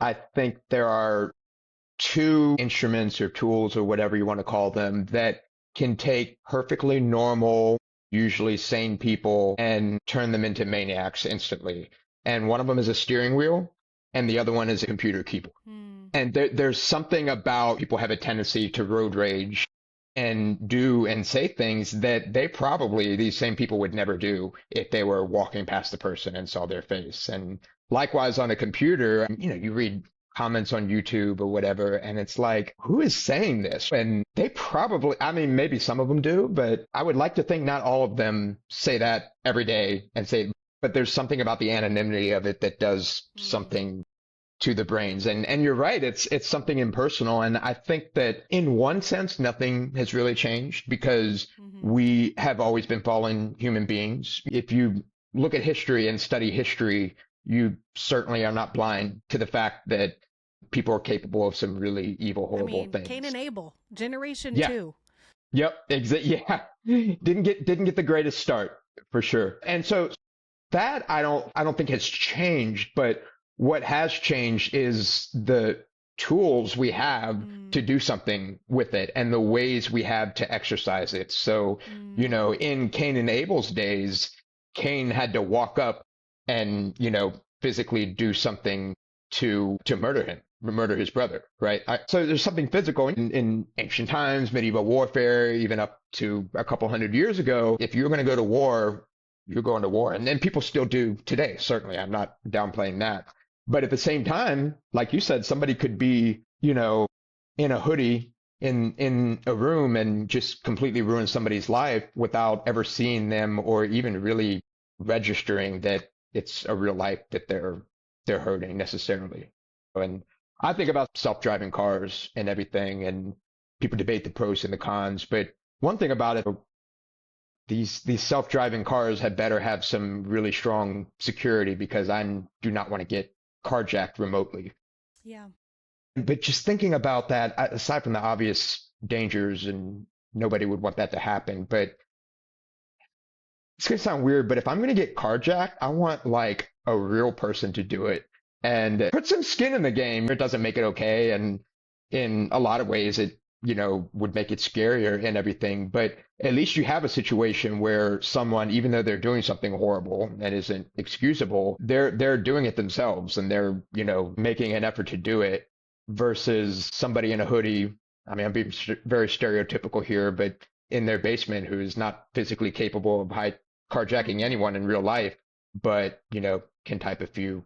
I think there are two instruments or tools or whatever you want to call them that can take perfectly normal, usually sane people and turn them into maniacs instantly. And one of them is a steering wheel, and the other one is a computer keyboard. Hmm. And there's something about people have a tendency to road rage and do and say things that these same people would never do if they were walking past the person and saw their face. And likewise on a computer, you read comments on YouTube or whatever, and it's like, who is saying this? And they probably, I mean, maybe some of them do, but I would like to think not all of them say that every day and say, but there's something about the anonymity of it that does Hmm. something to the brains. And you're right, it's something impersonal. And I think that in one sense, nothing has really changed because Hmm. we have always been fallen human beings. If you look at history and study history, you certainly are not blind to the fact that people are capable of some really evil, I horrible mean, Cain things. and Abel, generation Yeah. two. Yep. Yeah. Didn't get the greatest start for sure. And so that I don't think has changed, but what has changed is the tools we have Mm. to do something with it and the ways we have to exercise it. So, Mm. in Cain and Abel's days, Cain had to walk up and, physically do something to murder his brother, right? So there's something physical in ancient times, medieval warfare, even up to a couple hundred years ago. If you're going to go to war, you're going to war. And then people still do today, certainly. I'm not downplaying that. But at the same time, like you said, somebody could be, in a hoodie in a room and just completely ruin somebody's life without ever seeing them or even really registering that it's a real life that they're hurting necessarily. And I think about self-driving cars and everything, and people debate the pros and the cons. But one thing about it, these self-driving cars had better have some really strong security because I do not want to get carjacked remotely. Yeah. But just thinking about that, aside from the obvious dangers, and nobody would want that to happen, but it's gonna sound weird, but if I'm gonna get carjacked, I want like a real person to do it and put some skin in the game. It doesn't make it okay, and in a lot of ways, it would make it scarier and everything. But at least you have a situation where someone, even though they're doing something horrible that isn't excusable, they're doing it themselves and they're making an effort to do it versus somebody in a hoodie. I mean, I'm being very stereotypical here, but in their basement who's not physically capable of carjacking Hmm. anyone in real life, but can type a few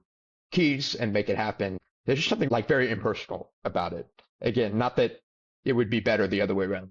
keys and make it happen. There's just something like very impersonal about it. Again, not that it would be better the other way around.